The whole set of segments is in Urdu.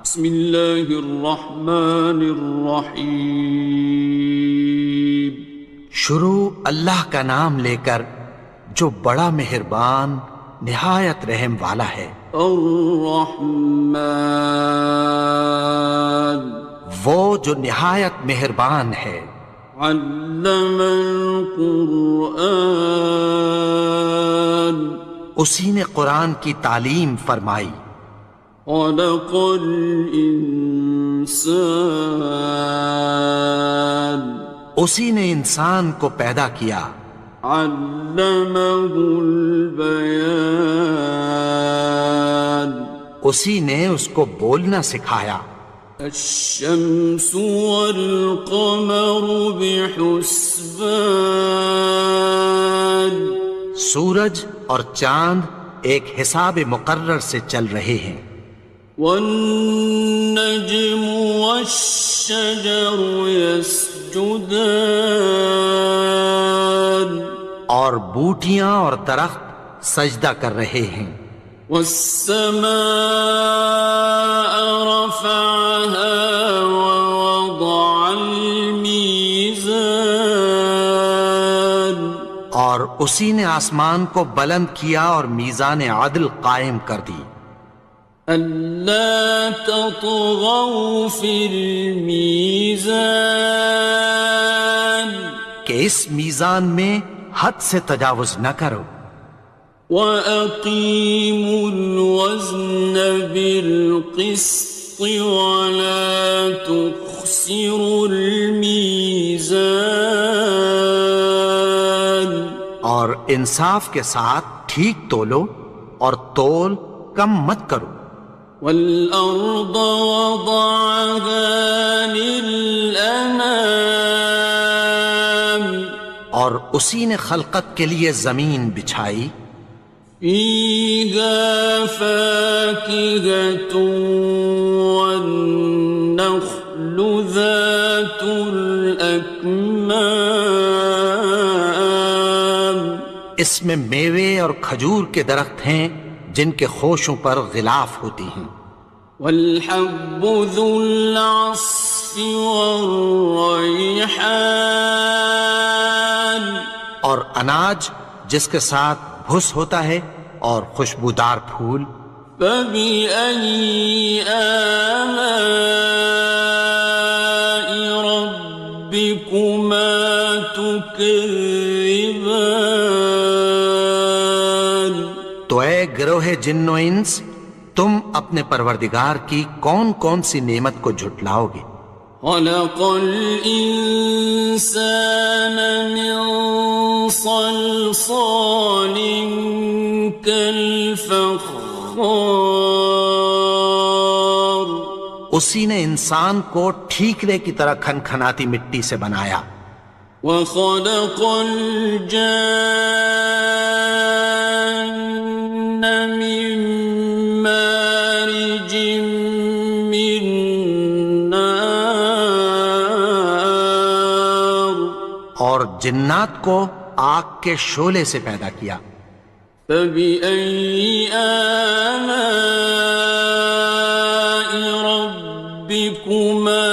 بسم اللہ الرحمن الرحیم۔ شروع اللہ کا نام لے کر جو بڑا مہربان نہایت رحم والا ہے۔ الرحمن، وہ جو نہایت مہربان ہے۔ علم القرآن، اسی نے قرآن کی تعلیم فرمائی۔ خلق الانسان، اسی نے انسان کو پیدا کیا۔ علمہ البیان، اسی نے اس کو بولنا سکھایا۔ الشمس والقمر بحسبان، سورج اور چاند ایک حساب مقرر سے چل رہے ہیں۔ والنجم والشجر يسجدان، اور بوٹیاں اور درخت سجدہ کر رہے ہیں۔ والسماء رفعها ووضع الميزان، اور اسی نے آسمان کو بلند کیا اور میزان عدل قائم کر دی۔ ألا تطغوا في الميزان، کہ اس میزان میں حد سے تجاوز نہ کرو۔ وَأَقِيمُوا الْوَزْنَ بِالْقِسْطِ وَلَا تُخْسِرُوا الْمِيزَانَ، اور انصاف کے ساتھ ٹھیک تولو اور تول کم مت کرو۔ وَالْأَرْضَ وَضَعَهَا لِلْأَنَامِ، اور اسی نے خلقت کے لیے زمین بچھائی۔ فِيهَا فَاكِهَةٌ وَالنَّخْلُ ذَاتُ الْأَكْمَامِ، اس میں میوے اور کھجور کے درخت ہیں جن کے خوشوں پر غلاف ہوتی ہیں۔ وَالْحَبُّ ذُو الْعَصْفِ وَالرَّيْحَانِ، اور اناج جس کے ساتھ بھس ہوتا ہے اور خوشبودار پھول۔ فَبِأَيِّ آلَاءِ رَبِّكُمَا تُكَذِّبَانِ، تو اے گروہ جن و انس، تم اپنے پروردگار کی کون کون سی نعمت کو جھٹلاؤ گے؟ خَلَقَ الْإِنسَانَ مِنْ صَلْصَالٍ كَالْفَخَّارِ، اسی نے انسان کو ٹھیکرے کی طرح کھنکھناتی مٹی سے بنایا۔ وَخَلَقَ الْجَانَّ مِن مَّارِجٍ مِّن نَّارٍ، اور جنات کو آگ کے شعلے سے پیدا کیا۔ فَبِأَيِّ آلَاءِ رَبِّكُمَا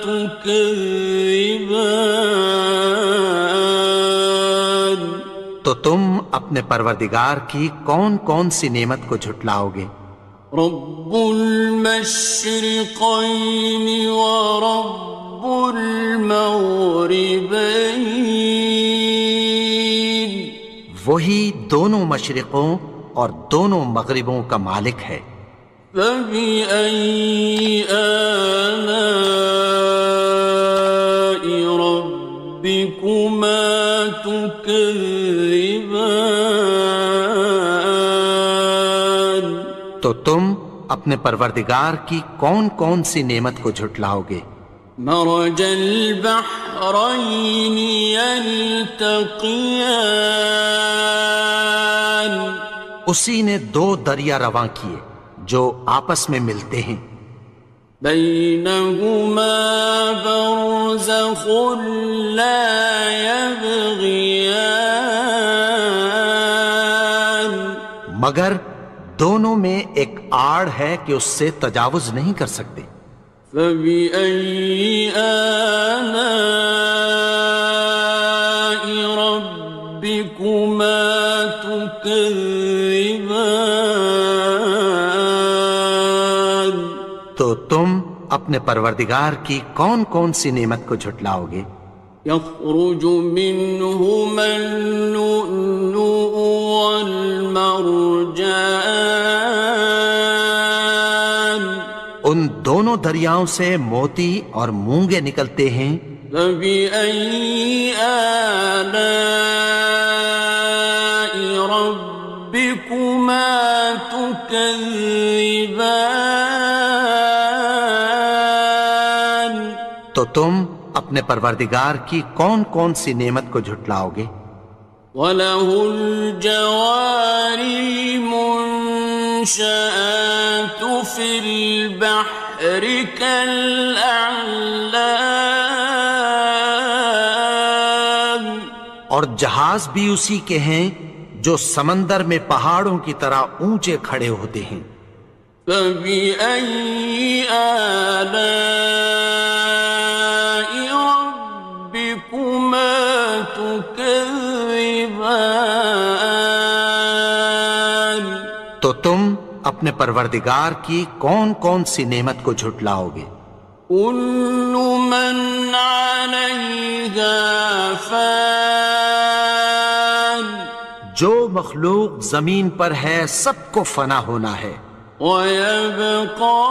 تُكَذِّبَانِ، تو تم اپنے پروردگار کی کون کون سی نعمت کو جھٹلاؤ گے؟ رب المشرقین ورب المغربین، وہی دونوں مشرقوں اور دونوں مغربوں کا مالک ہے۔ فَبِأَيِّ آلَاءِ رَبِّكُمَا تُكَذِّبَانِ، تو تم اپنے پروردگار کی کون کون سی نعمت کو جھٹلاؤ گے؟ مرج البحرین یلتقیان، اسی نے دو دریا رواں کیے جو آپس میں ملتے ہیں۔ بینہما برزخ لا یبغیان، مگر دونوں میں ایک آڑ ہے کہ اس سے تجاوز نہیں کر سکتے۔ فبأي آلاء ربكما تكذبان؟ تو تم اپنے پروردگار کی کون کون سی نعمت کو جھٹلاؤ گے؟ يخرج منهما اللؤلؤ والمرجان، ان دونوں دریاؤں سے موتی اور مونگے نکلتے ہیں۔ فبأي آلاء ربكما تكذبان؟ تو تم اپنے پروردگار کی کون کون سی نعمت کو جھٹلاؤ گے؟ وَلَهُ الْجَوَارِ الْمُنشَآتُ فِي الْبَحْرِ كَالْأَعْلَامِ، اور جہاز بھی اسی کے ہیں جو سمندر میں پہاڑوں کی طرح اونچے کھڑے ہوتے ہیں۔ فَبِأَيِّ آلَاءِ رَبِّكُمَا تُكَذِّبَانِ؟ تو تم اپنے پروردگار کی کون کون سی نعمت کو جھٹلاؤ گے؟ كُلُّ مَنْ عَلَيْهَا فَانٍ، جو مخلوق زمین پر ہے سب کو فنا ہونا ہے۔ وَيَبْقَى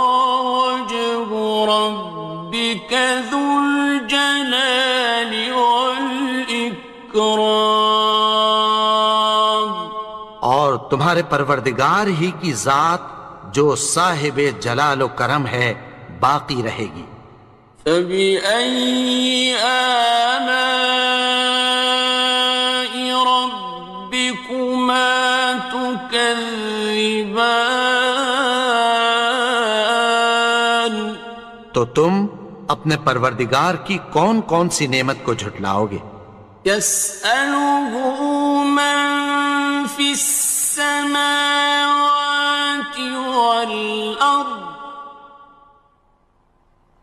وَجْهُ رَبِّكَ ذُو الْجَلَالِ وَالْإِكْرَامِ، اور تمہارے پروردگار ہی کی ذات جو صاحب جلال و کرم ہے باقی رہے گی۔ فَبِأَيِّ آلَاءِ رَبِّكُمَا تُكَذِّبَانِ؟ تو تم اپنے پروردگار کی کون کون سی نعمت کو جھٹلاؤ گے؟ يَسْأَلُهُ مَن فِي السَّمَاوَاتِ وَالْأَرْضِ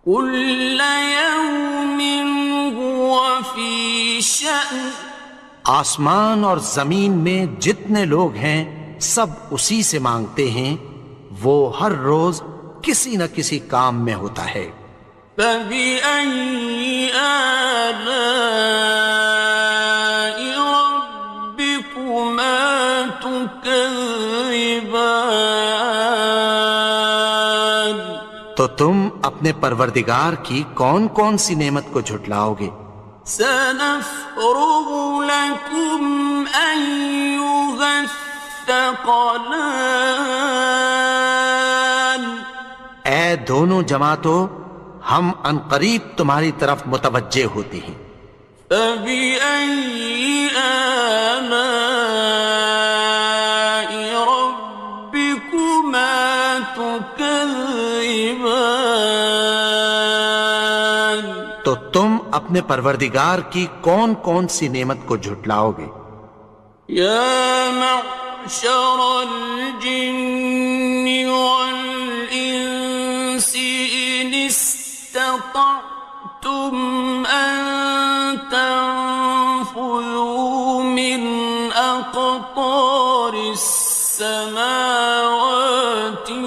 كُلَّ يَوْمٍ هُوَ فِي شَأْنٍ، آسمان اور زمین میں جتنے لوگ ہیں سب اسی سے مانگتے ہیں، وہ ہر روز کسی نہ کسی کام میں ہوتا ہے۔ فَبِأَيِّ آلَاءِ رَبِّكُمَا تُكَذِّبَانِ؟ تو تم اپنے پروردگار کی کون کون سی نعمت کو جھٹلاؤ گے؟ سَنَفْرُغُ لَكُمْ أَيُّهَ الثَّقَلَانِ، اے دونوں جماعتوں، ہم عنقریب تمہاری طرف متوجہ ہوتے ہیں۔ فَبِأَيِّ آلَاءِ رَبِّكُمَا تُكَذِّبَانِ؟ تو تم اپنے پروردگار کی کون کون سی نعمت کو جھٹلاؤ گے؟ يَا مَعْشَرَ الْجِنِّ وَالْإِنسِ إِنِ اسْتَطَعْتُمْ أَن تَنفُذُوا مِنْ أَقْطَارِ السَّمَاوَاتِ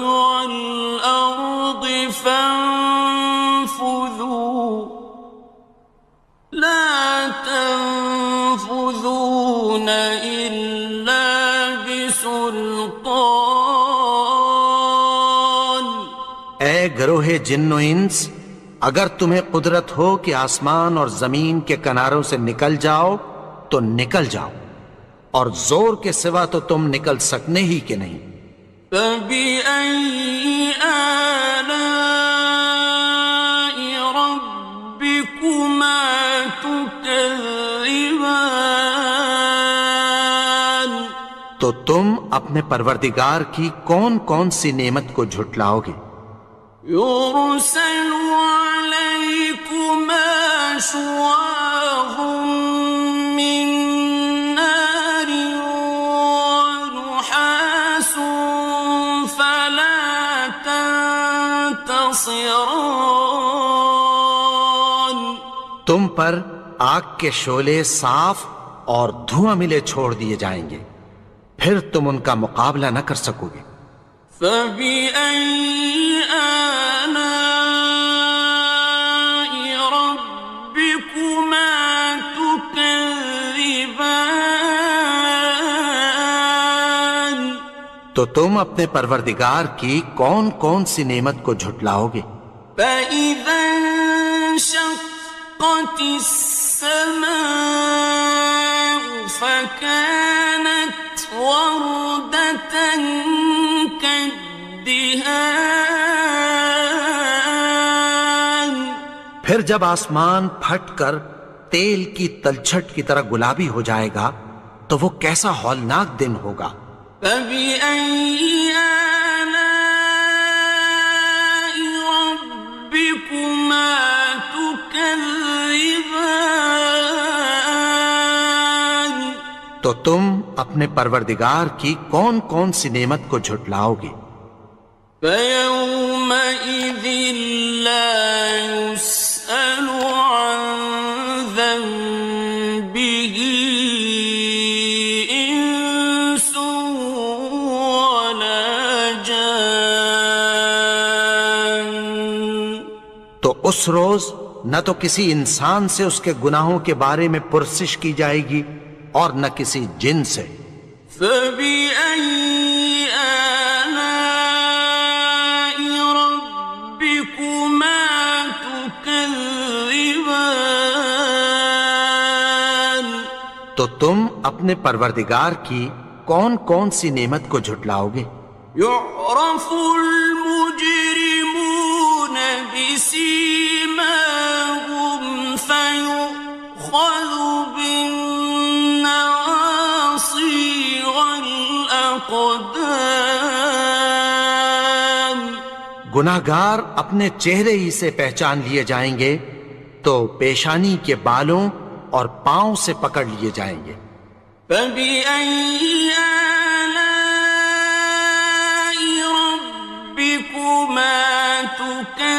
وَالْأَرْضِ فَانفُذُوا لَا تَنفُذُونَ إِلَّا بِسُلْطَانٍ۔ اے گروہ جن و انس، اگر تمہیں قدرت ہو کہ آسمان اور زمین کے کناروں سے نکل جاؤ تو نکل جاؤ، اور زور کے سوا تو تم نکل سکنے ہی کہ نہیں۔ فَبِأَيِّ آلَاءِ رَبِّكُمَا تُكَذِّبَانِ؟ تو تم اپنے پروردگار کی کون کون سی نعمت کو جھٹلاؤ گے؟ يُرْسَلُ عَلَيْكُمَا شُوَاظٌ مِّن نَّارٍ وَنُحَاسٌ فَلَا خِصِرَانٍ تم پر آگ کے شعلے صاف اور دھواں ملے چھوڑ دیے جائیں گے، پھر تم ان کا مقابلہ نہ کر سکو گے۔ فَبِأَيِّ آلَاءِ رَبِّكُمَا تُكَذِّبَانِ تو تم اپنے پروردگار کی کون کون سی نعمت کو جھٹلاؤ گے؟ فَإِذَا انشَقَّتِ السَّمَاءُ فَكَانَتْ وَرْدَةً كَالدِّهَانِ پھر جب آسمان پھٹ کر تیل کی تلچھٹ کی طرح گلابی ہو جائے گا تو وہ کیسا ہولناک دن ہوگا۔ فَبِأَيِّ آلَاءِ رَبِّكُمَا تُكَذِّبَانِ تو تم اپنے پروردگار کی کون کون سی نعمت کو جھٹلاؤ گے؟ فَيَوْمَئِذٍ لَا يُسْأَلُ عَنْ ذَنبِهِ إِنسٌ وَلَا جَانٌ تو اس روز نہ تو کسی انسان سے اس کے گناہوں کے بارے میں پرسش کی جائے گی اور نہ کسی جن سے۔ فَبِأَيِّ آلَاءِ رَبِّكُمَا تُكَذِّبَانِ تو تم اپنے پروردگار کی کون کون سی نعمت کو جھٹلاؤ گے؟ يُعْرَفُ الْمُجْرِمُونَ بِسِيمَاهُمْ فَيُؤْخَذُ بِالنَّوَاصِي وَالْأَقْدَامِ گناہگار اپنے چہرے ہی سے پہچان لیے جائیں گے تو پیشانی کے بالوں اور پاؤں سے پکڑ لیے جائیں گے۔ فَبِأَيِّ آلَاءِ رَبِّكُمَا تُكَذِّبَانِ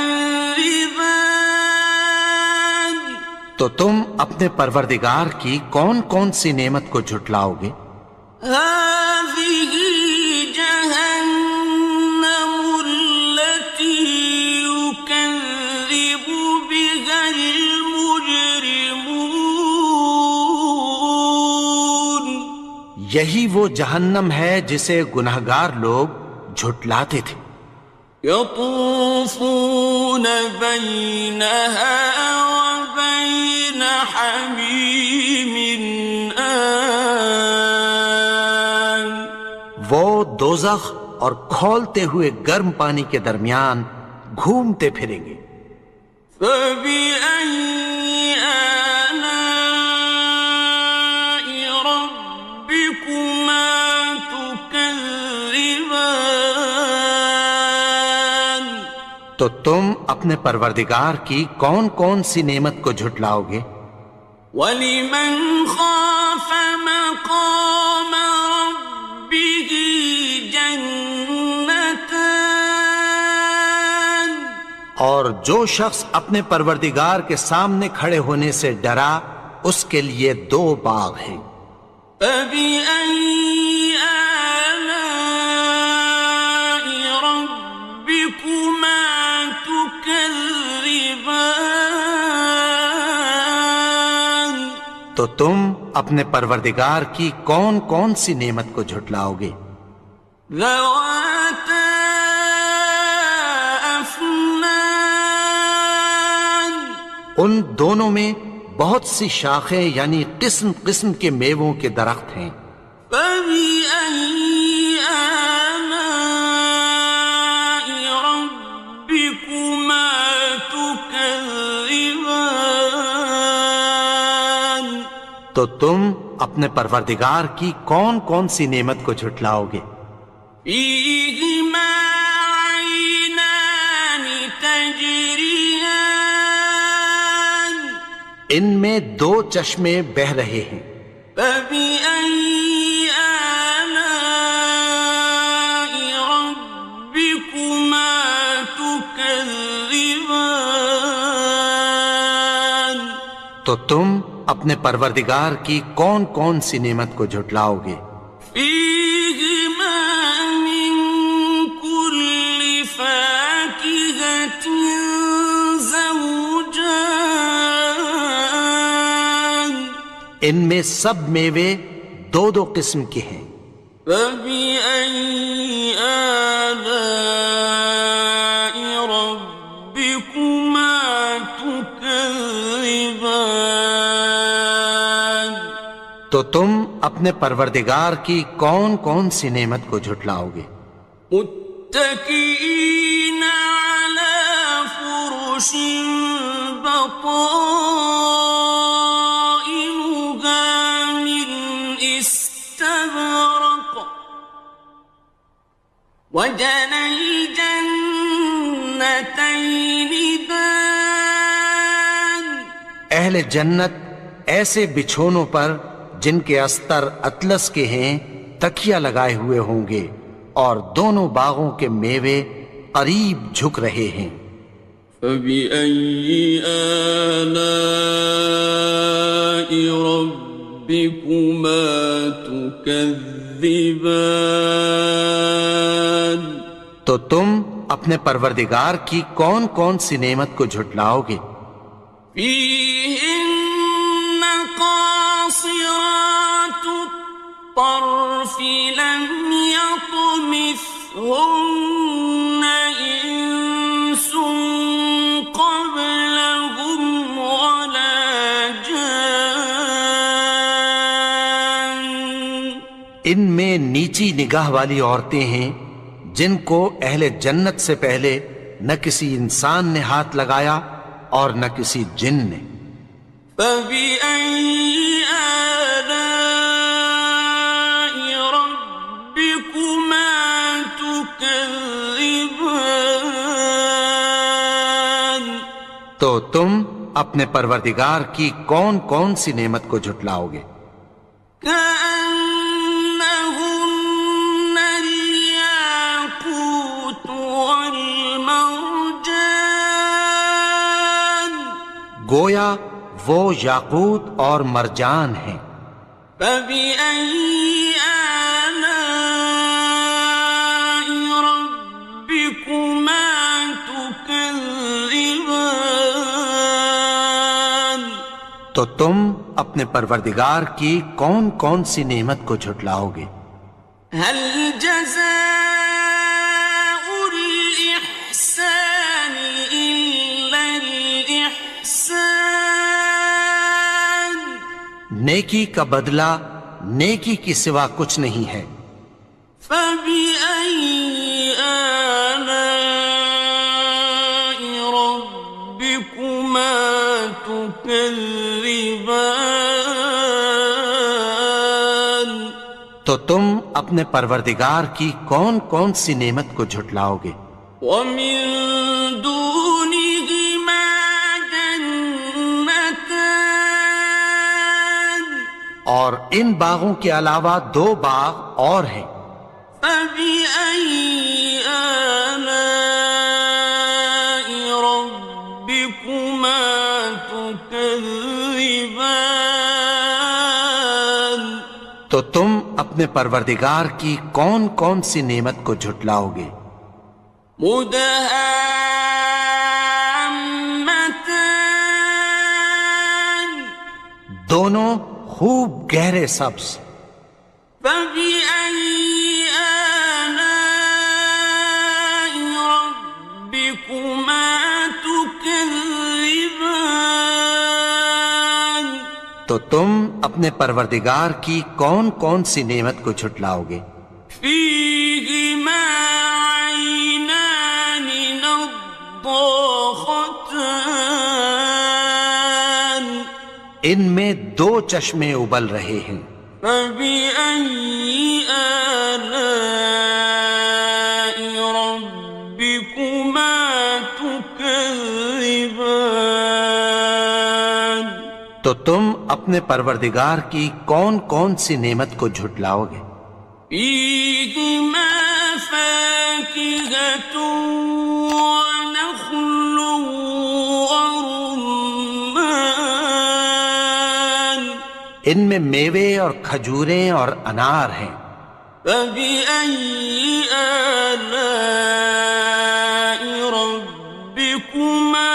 تو تم اپنے پروردگار کی کون کون سی نعمت کو جھٹلاؤ گے؟ هَٰذِهِ جَهَنَّمُ الَّتِي يُكَذِّبُ بِهَا الْمُجْرِمُونَ یہی وہ جہنم ہے جسے گناہگار لوگ جھٹلاتے تھے۔ يَطُوفُونَ بَيْنَهَا وَبَيْنَ حَمِيمٍ آنٍ وہ دوزخ اور کھولتے ہوئے گرم پانی کے درمیان گھومتے پھریں گے۔ فَبِأَيِّ آلَاءِ رَبِّكُمَا تُكَذِّبَانِ تو تم اپنے پروردگار کی کون کون سی نعمت کو جھٹلاؤ گے؟ وَلِمَنْ خَافَ مَقَامَ رَبِّهِ جَنَّتَانِ اور جو شخص اپنے پروردگار کے سامنے کھڑے ہونے سے ڈرا اس کے لیے دو باغ ہیں۔ فَبِأَيِّ آلَاءِ رَبِّكُمَا تُكَذِّبَانِ تو تم اپنے پروردگار کی کون کون سی نعمت کو جھٹلاؤ گے؟ ذَوَاتَا أَفْنَانٍ ان دونوں میں بہت سی شاخیں یعنی قسم قسم کے میووں کے درخت ہیں۔ فَبِأَيِّ آلَاءِ رَبِّكُمَا تُكَذِّبَانِ تو تم اپنے پروردگار کی کون کون سی نعمت کو جھٹلاؤ گے؟ فِيهِمَا عَيْنَانِ تَجْرِيَانِ ان میں دو چشمے بہہ رہے ہیں۔ فَبِأَيِّ آلَاءِ رَبِّكُمَا تُكَذِّبَانِ تو تم اپنے پروردگار کی کون کون سی نعمت کو جھٹلاؤ گے؟ فیہما من کل فاکہۃ زوجان، ان میں سب میوے دو دو قسم کے ہیں۔ فبأي آلاء ربكما تكذبان، تو تم اپنے پروردگار کی کون کون سی نعمت کو جھٹلاؤ گے؟ متكئين على فرش بطائنها من استبرق، وجنى الجنتين دان، اہل جنت ایسے بچھونوں پر جن کے استر اطلس کے ہیں تکیہ لگائے ہوئے ہوں گے، اور دونوں باغوں کے میوے قریب جھک رہے ہیں۔ فبأي آلاء ربكما تكذبان، تو تم اپنے پروردگار کی کون کون سی نعمت کو جھٹلاؤ گے؟ فيهن قاصرات الطرف لم يطمثهن إنس قبلهم ولا جان، ان میں نیچی نگاہ والی عورتیں ہیں جن کو اہل جنت سے پہلے نہ کسی انسان نے ہاتھ لگایا اور نہ کسی جن نے۔ فبأي آلاء ربكما تكذبان، تو تم اپنے پروردگار کی کون کون سی نعمت کو جھٹلاؤ گے؟ كأنهن الياقوت والمرجان، گویا وہ یاقوت اور مرجان ہیں۔ فبأي آلاء ربكما تكذبان، تو تم اپنے پروردگار کی کون کون سی نعمت کو جھٹلاؤ گے؟ هل جزاء الإحسان إلا الإحسان، نیکی کا بدلہ نیکی کی سوا کچھ نہیں ہے۔ فبأي آلاء ربكما تكذبان، تو تم اپنے پروردگار کی کون کون سی نعمت کو جھٹلاؤ گے؟ ومن دونهما جنتان، اور ان باغوں کے علاوہ دو باغ اور ہیں۔ فبأي آلاء ربكما تكذبان، تو تم اپنے پروردگار کی کون کون سی نعمت کو جھٹلاؤ گے؟ مدهامتان، دونوں خوب گہرے سبز۔ فبأي آلاء ربكما تكذبان، تو تم اپنے پروردگار کی کون کون سی نعمت کو جھٹلاؤ گے؟ فيهما عينان نضاختان، ان میں دو چشمے ابل رہے ہیں۔ فبأي آلاء ربكما تكذبان، تو تم اپنے پروردگار کی کون کون سی نعمت کو جھٹلاؤ گے؟ فيهما فاكهة ونخل ورمان، ان میں میوے اور کھجوریں اور انار ہیں. فبأي آلاء ربكما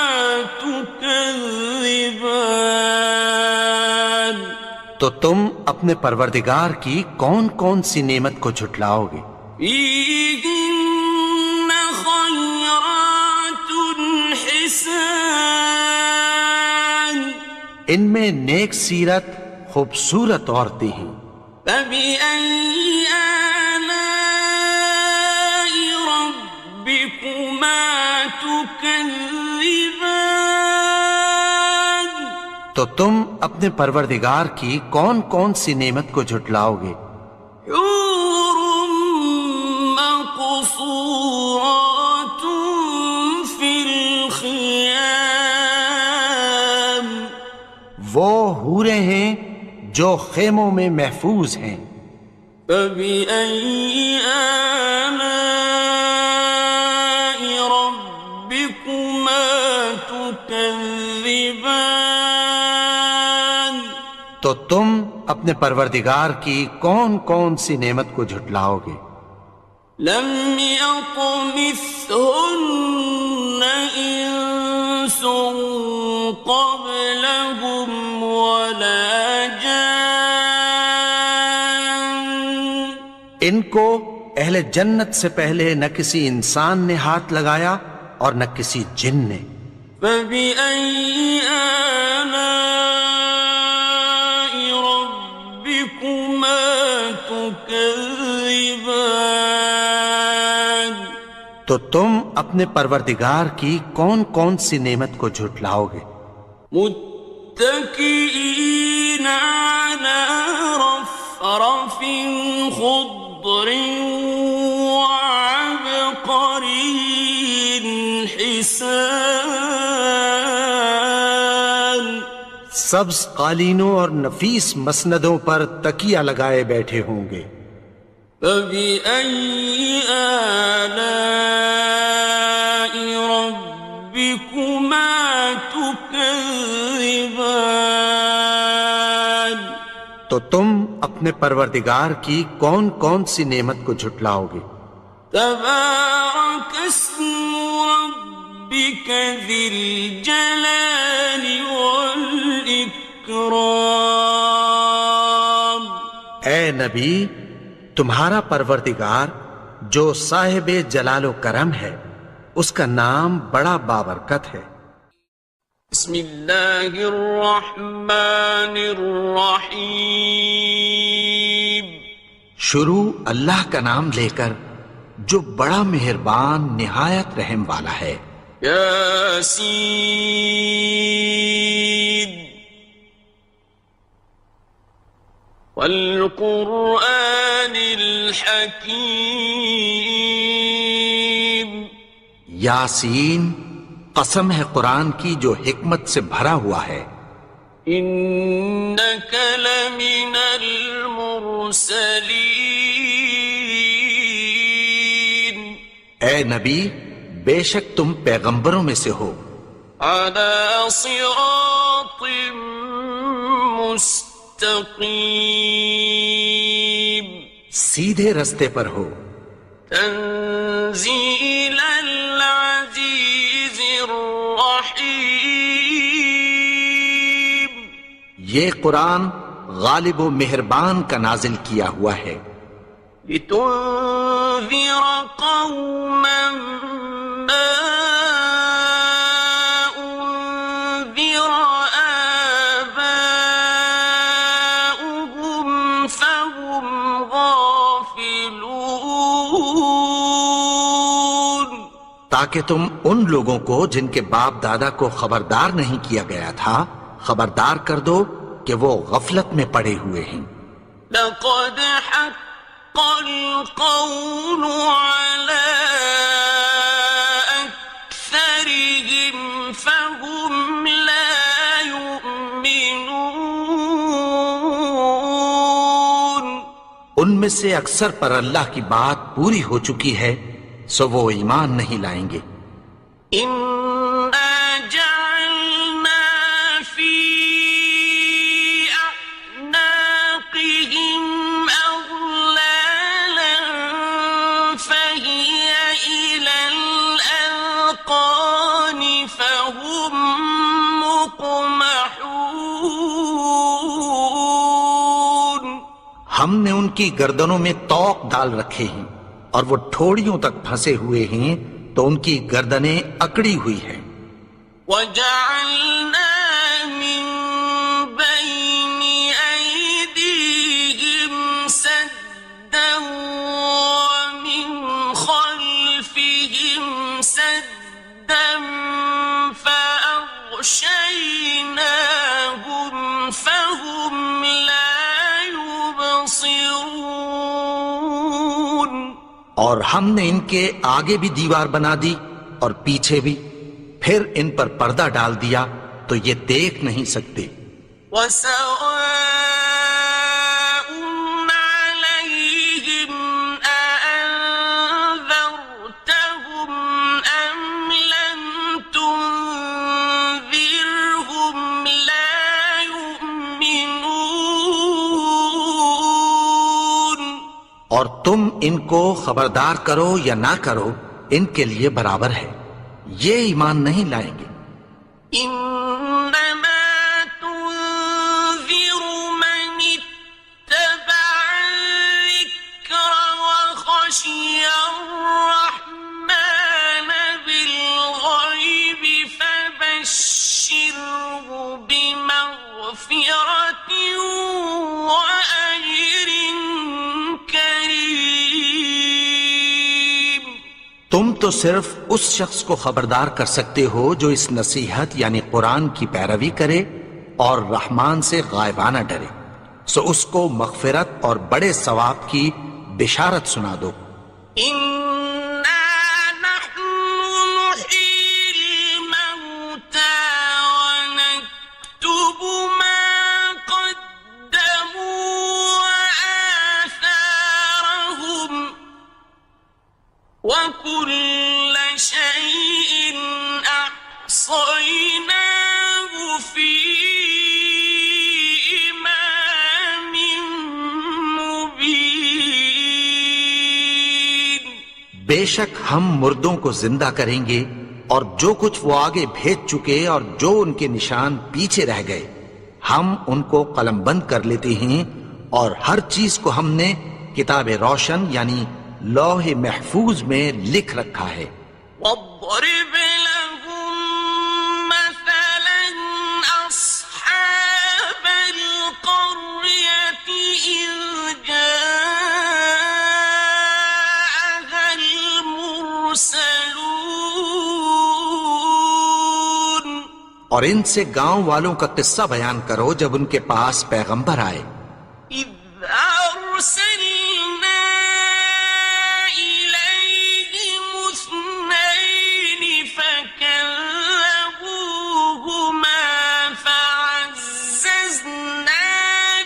تكذبان. تو تم اپنے پروردگار کی کون کون سی نعمت کو جھٹلاؤ گے؟ فيهن خيرات حسان. ان میں نیک سیرت خوبصورت عورتیں ہیں. فبأي آلاء ربكما تكذبان. تو تم اپنے پروردگار کی کون کون سی نعمت کو جھٹلاؤ گے؟ حور مقصورات في الخيام. وہ حوریں ہیں جو خیموں میں محفوظ ہیں. فبأي آلاء ربكما تكذبان. تو تم اپنے پروردگار کی کون کون سی نعمت کو جھٹلاؤ گے؟ لم يطمثهن إنس قبلهم ولا جان. ان کو اہل جنت سے پہلے نہ کسی انسان نے ہاتھ لگایا اور نہ کسی جن نے. فبأي آلاء ربكما تكذبان. تو تم اپنے پروردگار کی کون کون سی نعمت کو جھٹلاؤ گے؟ متكئين على رفرف خضر وعبقري حسان. سبز قالینوں اور نفیس مسندوں پر تکیہ لگائے بیٹھے ہوں گے. فبأي آلاء ربكما تكذبان. تو تم اپنے پروردگار کی کون کون سی نعمت کو جھٹلاؤ گے؟ تبارك اسم ربك ذي الجلال والإكرام. اے نبی، تمہارا پروردگار جو صاحب جلال و کرم ہے، اس کا نام بڑا بابرکت ہے. بسم اللہ الرحمن الرحیم. شروع اللہ کا نام لے کر جو بڑا مہربان نہایت رحم والا ہے. یاسین والقرآن الحکیم. یاسین، قسم ہے قرآن کی جو حکمت سے بھرا ہوا ہے. انک لمن المرسلین. اے نبی، بے شک تم پیغمبروں میں سے ہو. علی صراط مستقیم. سیدھے رستے پر ہو. تنزیل العزیز الرحیم. یہ قرآن غالب و مہربان کا نازل کیا ہوا ہے. لتنذر قوما ما انذر آباؤهم فهم غافلون. تاکہ تم ان لوگوں کو جن کے باپ دادا کو خبردار نہیں کیا گیا تھا خبردار کر دو کہ وہ غفلت میں پڑے ہوئے ہیں. لقد حق القول على أكثرهم فهم لا يؤمنون. ان میں سے اکثر پر اللہ کی بات پوری ہو چکی ہے سو وہ ایمان نہیں لائیں گے. إنا جعلنا في أعناقهم ہم نے ان کی گردنوں میں طوق ڈال رکھے ہیں اور وہ ٹھوڑیوں تک پھنسے ہوئے ہیں تو ان کی گردنیں اکڑی ہوئی ہیں. وَجَعَلْنَا مِن بَيْنِ أَيْدِيهِمْ سَدًّا وَمِنْ خَلْفِهِمْ سَدًّا فَأَغْشَيْنَاهُمْ فَهُمْ لَا يُبْصِرُونَ. اور ہم نے ان کے آگے بھی دیوار بنا دی اور پیچھے بھی، پھر ان پر پردہ ڈال دیا تو یہ دیکھ نہیں سکتے. وَسَوَاءٌ عَلَيْهِمْ أَأَنذَرْتَهُمْ أَمْ لَمْ تُنذِرْهُمْ لَا يُؤْمِنُونَ. اور تم ان کو خبردار کرو یا نہ کرو ان کے لیے برابر ہے، یہ ایمان نہیں لائیں گے. إِنَّمَا تُنذِرُ مَنِ اتَّبَعَ الذِّكْرَ وَخَشِيَ الرَّحْمَنَ بِالْغَيْبِ فَبَشِّرْهُ بِمَغْفِرَةٍ وَأَجْرٍ كَرِيمٍ. تم تو صرف اس شخص کو خبردار کر سکتے ہو جو اس نصیحت یعنی قرآن کی پیروی کرے اور رحمان سے غائبانہ ڈرے، سو اس کو مغفرت اور بڑے ثواب کی بشارت سنا دو. إِنَّا نَحْنُ نُحْيِي الْمَوْتَى وَنَكْتُبُ مَا قَدَّمُوا وَآثَارَهُمْ وَكُلَّ شَيْءٍ أَحْصَيْنَاهُ فِي إِمَامٍ مُبِينٍ. بے شک ہم مردوں کو زندہ کریں گے اور جو کچھ وہ آگے بھیج چکے اور جو ان کے نشان پیچھے رہ گئے ہم ان کو قلم بند کر لیتے ہیں، اور ہر چیز کو ہم نے کتاب روشن یعنی لوح محفوظ میں لکھ رکھا ہے. وَاضْرِبْ لَهُم مَّثَلًا أَصْحَابَ الْقَرْيَةِ إِذْ جَاءَهَا الْمُرْسَلُونَ. اور ان سے گاؤں والوں کا قصہ بیان کرو جب ان کے پاس پیغمبر آئے. إِذْ أَرْسَلْنَا إِلَيْهِمُ اثْنَيْنِ فَكَذَّبُوهُمَا فَعَزَّزْنَا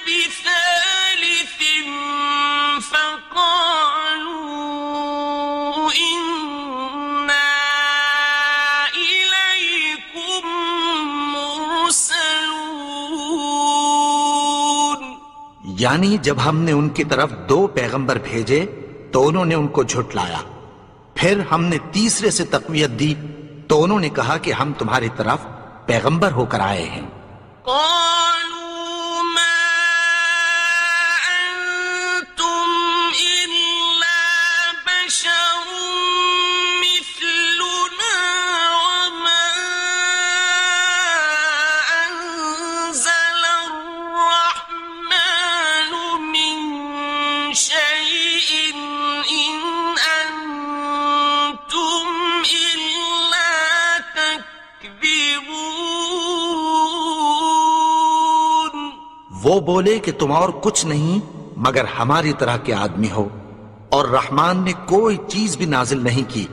بِثَالِثٍ فَقَالُوا إِنَّا إِلَيْكُمْ مُرْسَلُونَ. یعنی جب ہم نے ان کی طرف 2 پیغمبر بھیجے تو انہوں نے ان کو جھٹلایا، پھر ہم نے تیسرے سے تقویت دی تو انہوں نے کہا کہ ہم تمہاری طرف پیغمبر ہو کر آئے ہیں. قالوا ما أنتم إلا بشر مثلنا وما أنزل الرحمن من شيء إن أنتم إلا تكذبون. وہ بولے کہ تم اور کچھ نہیں مگر ہماری طرح کے آدمی ہو، اور رحمان نے کوئی چیز بھی نازل نہیں کی،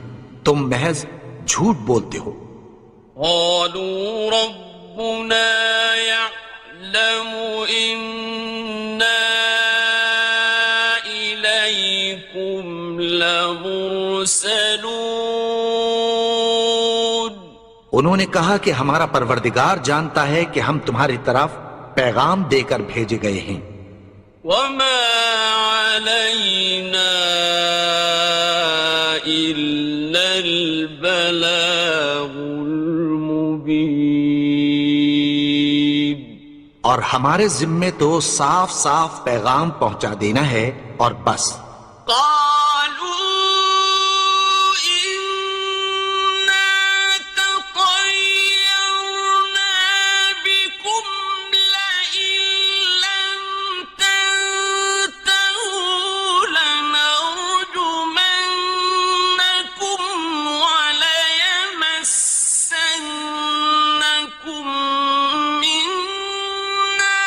تم محض جھوٹ بولتے ہو. قالوا ربنا يعلم إنا إليكم لمرسلون. انہوں نے کہا کہ ہمارا پروردگار جانتا ہے کہ ہم تمہاری طرف پیغام دے کر بھیجے گئے ہیں. وما علينا إلا البلاغ المبين. اور ہمارے ذمے تو صاف صاف پیغام پہنچا دینا ہے اور بس. قالوا إنا تطيرنا بكم لئن لم تنتهوا لنرجمنكم وليمسنكم منا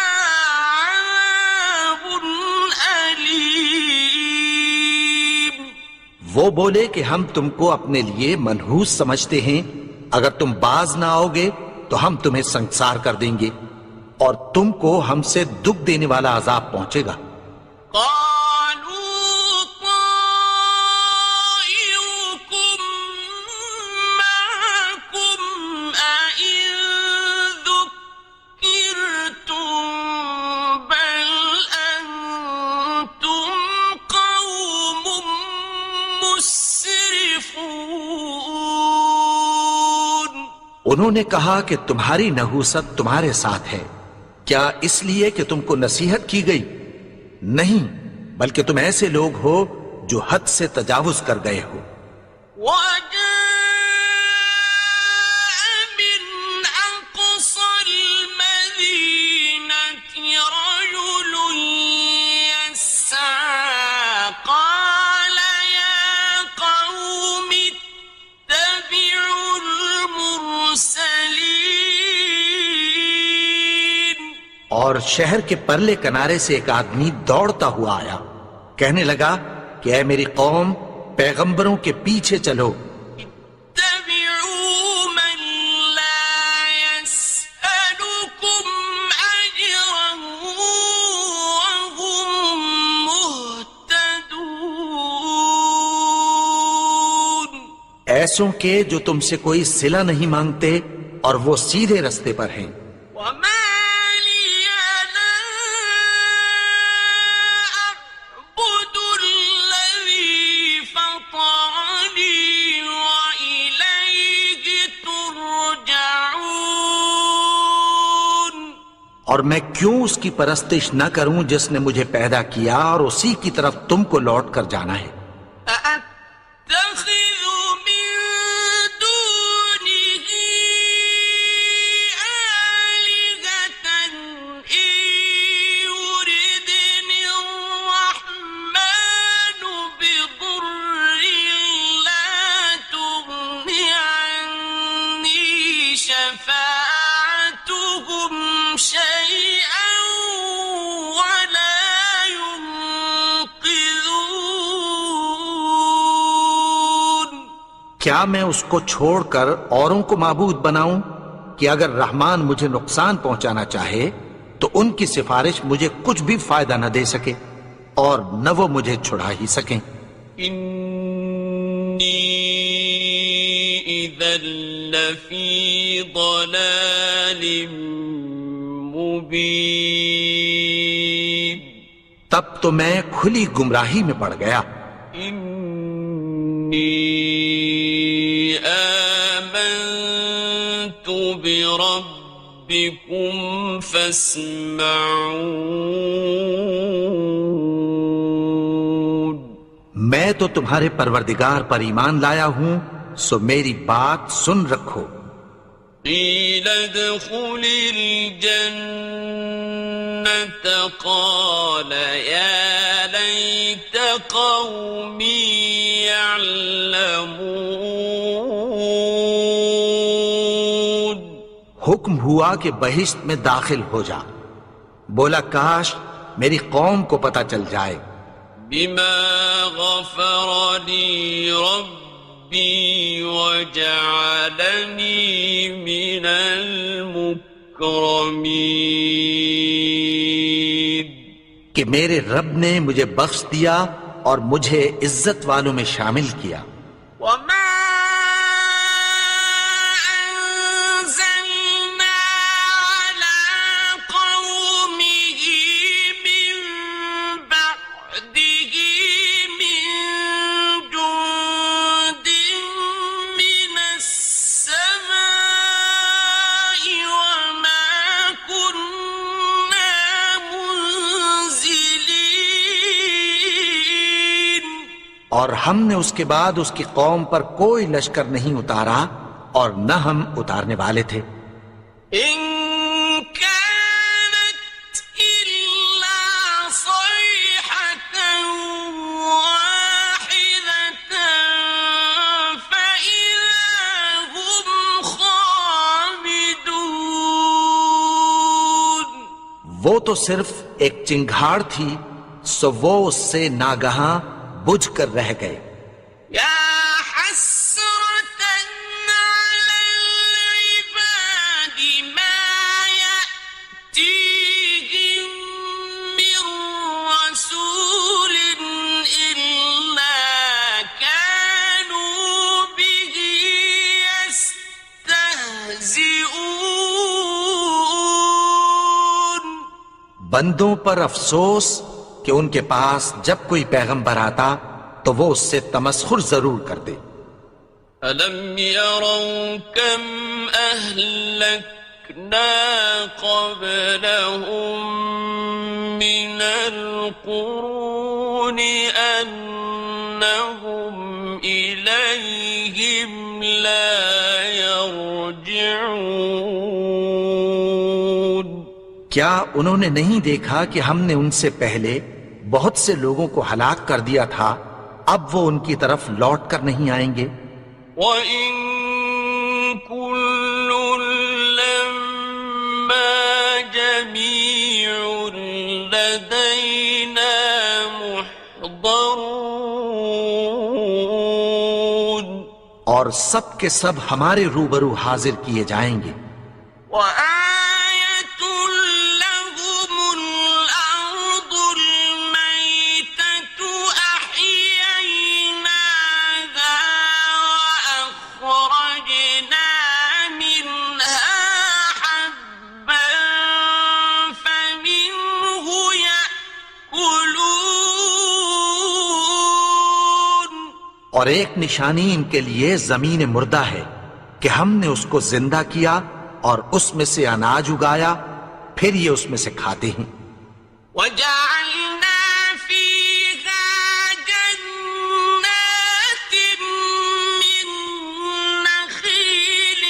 عذاب أليم. وہ بولے کہ ہم تم کو اپنے لیے منحوس سمجھتے ہیں، اگر تم باز نہ آؤ گے تو ہم تمہیں سنسار کر دیں گے اور تم کو ہم سے دکھ دینے والا عذاب پہنچے گا. قالوا طائركم معكم أئن ذكرتم بل أنتم قوم مسرفون. انہوں نے کہا کہ تمہاری نحوست تمہارے ساتھ ہے، کیا اس لیے کہ تم کو نصیحت کی گئی؟ نہیں، بلکہ تم ایسے لوگ ہو جو حد سے تجاوز کر گئے ہو. وجاء من أقصى المدينة رجل يسعى قال يا قوم اتبعوا المرسلين. اور شہر کے پرلے کنارے سے ایک آدمی دوڑتا ہوا آیا، کہنے لگا کہ اے میری قوم، پیغمبروں کے پیچھے چلو. اتبعوا من لا يسألكم أجرا وهم مهتدون. ایسوں کے جو تم سے کوئی صلہ نہیں مانگتے اور وہ سیدھے رستے پر ہیں. وما لي لا أعبد الذي فطرني وإليه ترجعون. اور میں کیوں اس کی پرستش نہ کروں جس نے مجھے پیدا کیا اور اسی کی طرف تم کو لوٹ کر جانا ہے. أأتخذ من دونه آلهة إن يردني الرحمن بضر لا تغن عني شفاعتهم شيئا ولا ينقذون. کیا میں اس کو چھوڑ کر اوروں کو معبود بناؤں کہ اگر رحمان مجھے نقصان پہنچانا چاہے تو ان کی سفارش مجھے کچھ بھی فائدہ نہ دے سکے اور نہ وہ مجھے چھڑا ہی سکیں. إني إذا لفي ضلال مبين. تب تو میں کھلی گمراہی میں پڑ گیا. إني آمنت بربكم فاسمعون. میں تو تمہارے پروردگار پر ایمان لایا ہوں، سو میری بات سن رکھو. قيل ادخل الجنة قال يا ليت قومي يعلمون. حکم ہوا کہ بہشت میں داخل ہو جا. بولا کاش میری قوم کو پتہ چل جائے. بما غفر لي ربي وجعلني من المكرمين. کہ میرے رب نے مجھے بخش دیا اور مجھے عزت والوں میں شامل کیا. وما أنزلنا على قومه من بعده من جند من السماء وما كنا اور ہم نے اس کے بعد اس کی قوم پر کوئی لشکر نہیں اتارا اور نہ ہم اتارنے والے تھے. إن كانت إلا صيحة واحدة فإذا هم خامدون. وہ تو صرف ایک چنگھاڑ تھی، سو وہ اس سے ناگہاں بجھ کر رہ گئے. يا حسرة على العباد ما يأتيهم من رسول إلا كانوا به يستهزئون. بندوں پر افسوس کہ ان کے پاس جب کوئی پیغمبر آتا تو وہ اس سے تمسخر ضرور کرتے. أَلَمْ يَرَوْا كَمْ أَهْلَكْنَا قَبْلَهُمْ مِنَ الْقُرُونِ أَنَّهُمْ إِلَيْهِمْ لَا يَرْجِعُونَ. کیا انہوں نے نہیں دیکھا کہ ہم نے ان سے پہلے بہت سے لوگوں کو ہلاک کر دیا تھا، اب وہ ان کی طرف لوٹ کر نہیں آئیں گے. وَإِن كُلٌّ لَّمَّا جَمِيعٌ لَّدَيْنَا مُحْضَرُونَ. اور سب کے سب ہمارے روبرو حاضر کیے جائیں گے. وَآيَةٌ لَّهُمُ الْأَرْضُ الْمَيْتَةُ أَحْيَيْنَاهَا وَأَخْرَجْنَا مِنْهَا حَبًّا فَمِنْهُ يَأْكُلُونَ. اور ایک نشانی ان کے لیے زمین مردہ ہے کہ ہم نے اس کو زندہ کیا اور اس میں سے اناج اگایا، پھر یہ اس میں سے کھاتے ہیں. وَجَعَلْنَا فِيهَا جَنَّاتٍ مِّن نَّخِيلٍ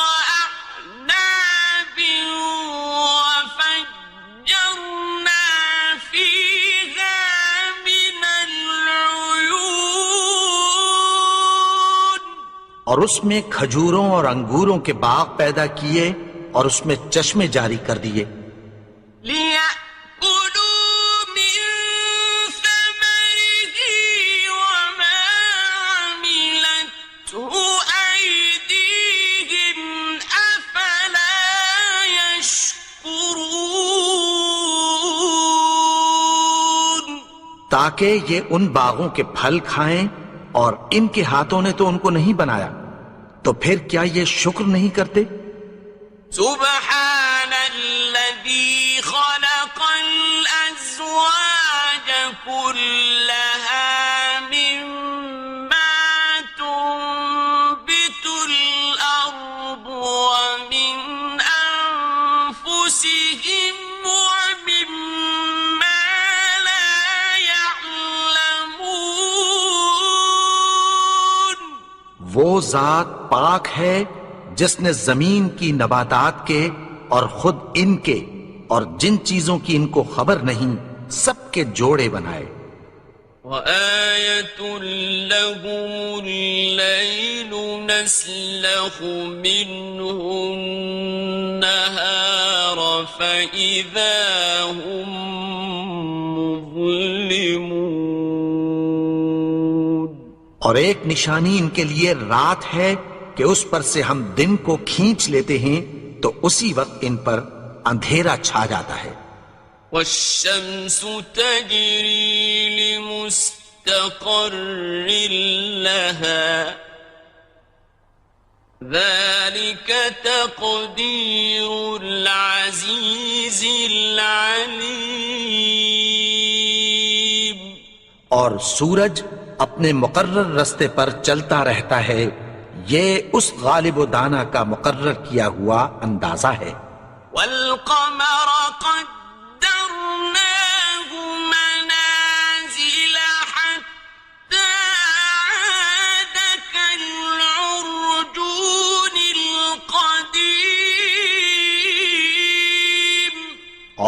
وَأَعْنَابٍ وَفَجَّرْنَا فِيهَا مِنَ الْعُيُونِ. اور اس میں کھجوروں اور انگوروں کے باغ پیدا کیے اور اس میں چشمے جاری کر دیے. لِيَأْكُلُوا مِن ثَمَرِهِ وَمَا عَمِلَتْهُ أَيْدِيهِمْ أَفَلَا يَشْكُرُونَ. تاکہ یہ ان باغوں کے پھل کھائیں، اور ان کے ہاتھوں نے تو ان کو نہیں بنایا، تو پھر کیا یہ شکر نہیں کرتے؟ سبحان الذي خلق الأزواج كلها مما تنبت الأرض ومن أنفسهم ومما لا يعلمون. وہ ذات پاک ہے جس نے زمین کی نباتات کے اور خود ان کے اور جن چیزوں کی ان کو خبر نہیں سب کے جوڑے بنائے. وَآيَةٌ لَّهُمُ اللَّيْلُ نَسْلَخُ مِنْهُ النَّهَارَ فَإِذَا هُمْ مُظْلِمُونَ. اور ایک نشانی ان کے لیے رات ہے کہ اس پر سے ہم دن کو کھینچ لیتے ہیں تو اسی وقت ان پر اندھیرا چھا جاتا ہے. وَالشَّمْسُ تَجْرِي لِمُسْتَقَرٍّ لَهَا ذَلِكَ تَقْدِيرُ الْعَزِيزِ الْعَلِيمِ. اور سورج اپنے مقرر رستے پر چلتا رہتا ہے، یہ اس غالب و دانا کا مقرر کیا ہوا اندازہ ہے. وَالْقَمَرَ قَدَّرْنَاهُ مَنَازِلَ حَتَّى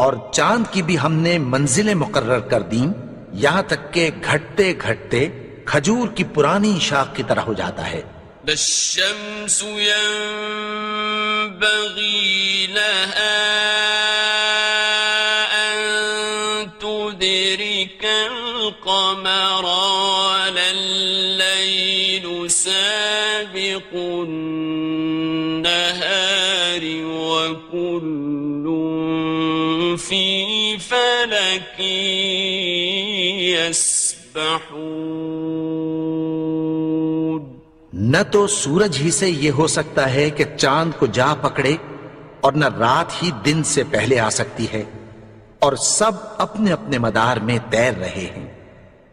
اور چاند کی بھی ہم نے منزلیں مقرر کر دیں، یہاں تک کہ گھٹتے گھٹتے کھجور کی پرانی شاخ کی طرح ہو جاتا ہے۔ لا الشمس ينبغي لها أن تدرك القمر ولا الليل سابق النهار وكل في فلك يسبحون۔ نہ تو سورج ہی سے یہ ہو سکتا ہے کہ چاند کو جا پکڑے، اور نہ رات ہی دن سے پہلے آ سکتی ہے، اور سب اپنے اپنے مدار میں تیر رہے ہیں۔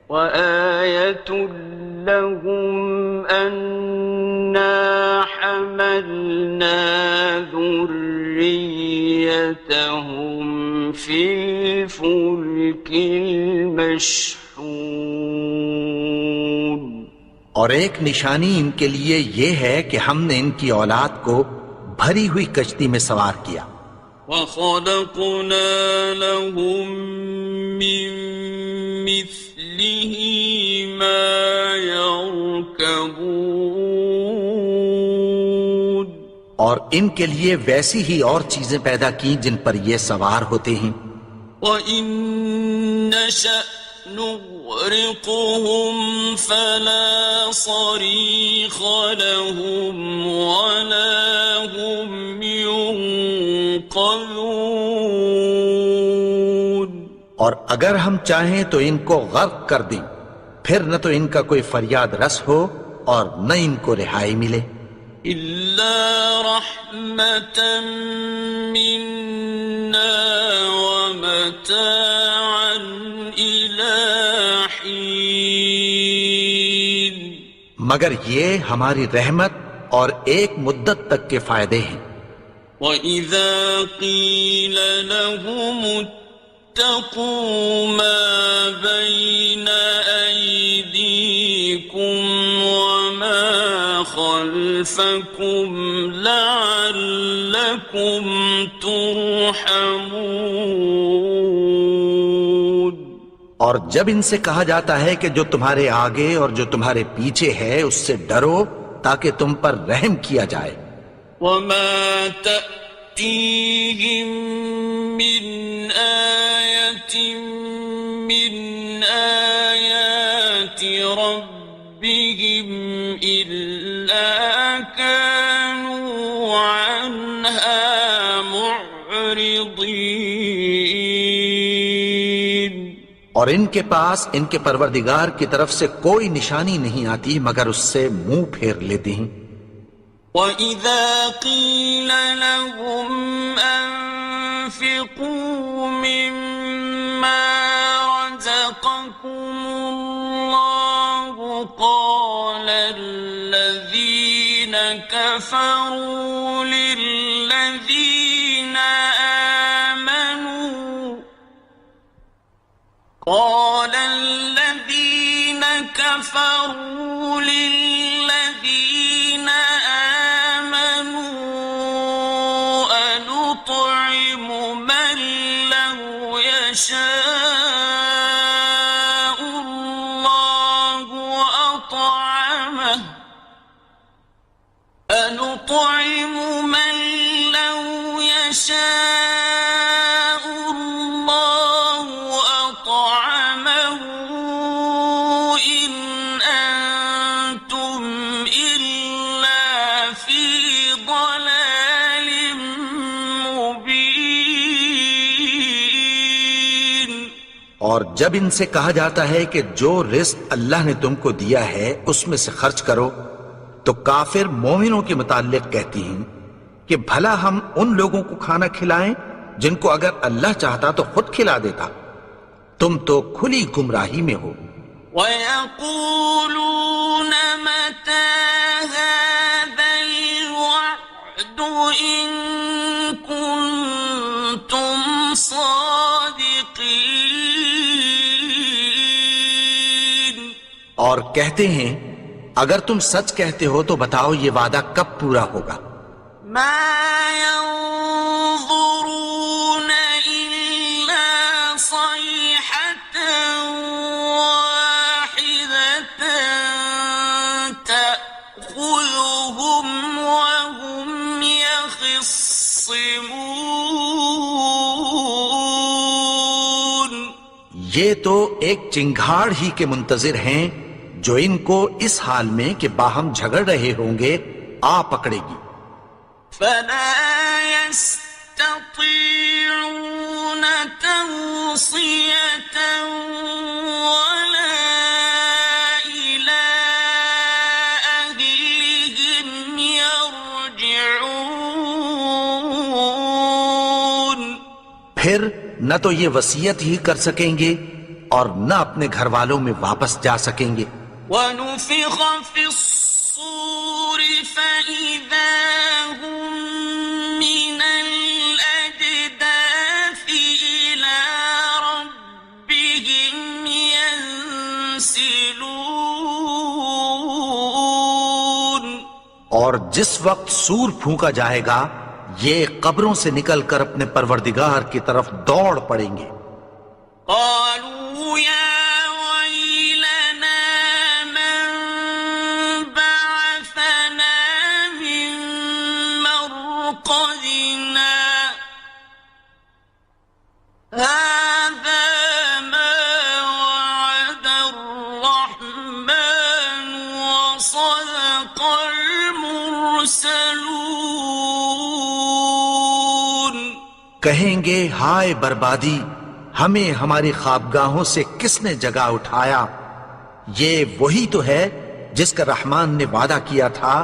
وَآيَةٌ لَهُمْ أَنَّا حَمَلْنَا ذُرِّيَّتَهُمْ فِي الْفُلْكِ الْمَشْحُونِ۔ اور ایک نشانی ان کے لیے یہ ہے کہ ہم نے ان کی اولاد کو بھری ہوئی کشتی میں سوار کیا۔ وَخَلَقْنَا لَهُم مِّن مِّثْلِهِ مَا يَرْكَبُونَ۔ اور ان کے لیے ویسی ہی اور چیزیں پیدا کی جن پر یہ سوار ہوتے ہیں۔ وَإِن نَّشَأْ نُغْرِقْهُمْ فَلَا صَرِيخَ لَهُمْ وَلَا هُمْ يُنقَذُونَ۔ اور اگر ہم چاہیں تو ان کو غرق کر دیں، پھر نہ تو ان کا کوئی فریاد رس ہو اور نہ ان کو رہائی ملے۔ إِلَّا رَحْمَةً مِّنَّا وَمَتَاعًا إِلَىٰ حِينٍ۔ مگر یہ ہماری رحمت اور ایک مدت تک کے فائدے ہیں۔ وَإِذَا قِيلَ لَهُمُ اتَّقُوا مَا بَيْنَ أَيْدِيكُمْ وَمَا خَلْفَكُمْ لَعَلَّكُمْ تُرْحَمُونَ۔ اور جب ان سے کہا جاتا ہے کہ جو تمہارے آگے اور جو تمہارے پیچھے ہے اس سے ڈرو تاکہ تم پر رحم کیا جائے۔ وَمَا تَأْتِيهِم مِّنْ آيَةٍ مِّنْ آيَاتِ رَبِّهِمْ إِلَّا كَانُوا عَنْهَا مُعْرِضِينَ۔ اور ان کے پاس ان کے پروردگار کی طرف سے کوئی نشانی نہیں آتی مگر اس سے منہ پھیر لیتے ہیں۔ وَإِذَا قِيلَ لَهُمْ أَنفِقُوا مِمَّا رَزَقَكُمُ اللَّهُ قَالَ الَّذِينَ كَفَرُوا لِلَّذِينَ آمَنُوا أَنُطْعِمُ مَن لَّوْ يَشَاءُ اللَّهُ أَطْعَمَهُ أَنُطْعِمُ مَن لَّوْ يَشَاءُ اللَّهُ أَطْعَمَهُ إِنْ أَنتُمْ إِلَّا فِي ضَلَالٍ مُّبِينٍ۔ اور جب ان سے کہا جاتا ہے کہ جو رزق اللہ نے تم کو دیا ہے اس میں سے خرچ کرو، تو کافر مومنوں کے متعلق کہتی ہیں کہ بھلا ہم ان لوگوں کو کھانا کھلائیں جن کو اگر اللہ چاہتا تو خود کھلا دیتا، تم تو کھلی گمراہی میں ہو۔ وَيَقُولُونَ مَتَىٰ هَٰذَا الْوَعْدُ إِن كُنتُمْ صَادِقِينَ۔ اور کہتے ہیں اگر تم سچ کہتے ہو تو بتاؤ یہ وعدہ کب پورا ہوگا۔ مَا يَنظُرُونَ إِلَّا يخصمون یہ تو ایک چنگھاڑ ہی کے منتظر ہیں جو ان کو اس حال میں کہ باہم جھگڑ رہے ہوں گے آ پکڑے گی. فلا يستطيعون توصية ولا إلى أهلهم يرجعون پھر نہ تو یہ وصیت ہی کر سکیں گے اور نہ اپنے گھر والوں میں واپس جا سکیں گے. ونفخ في الصور فإذا هم من الأجداث إلى ربهم ينسلون اور جس وقت سور پھونکا جائے گا یہ قبروں سے نکل کر اپنے پروردگار کی طرف دوڑ پڑیں گے. قالوا يا ويلنا من بعثنا من مرقدنا هذا ما وعد الرحمن وصدق المرسلون کہیں گے ہائے بربادی، ہمیں ہماری خوابگاہوں سے کس نے جگا اٹھایا؟ یہ وہی تو ہے جس کا رحمان نے وعدہ کیا تھا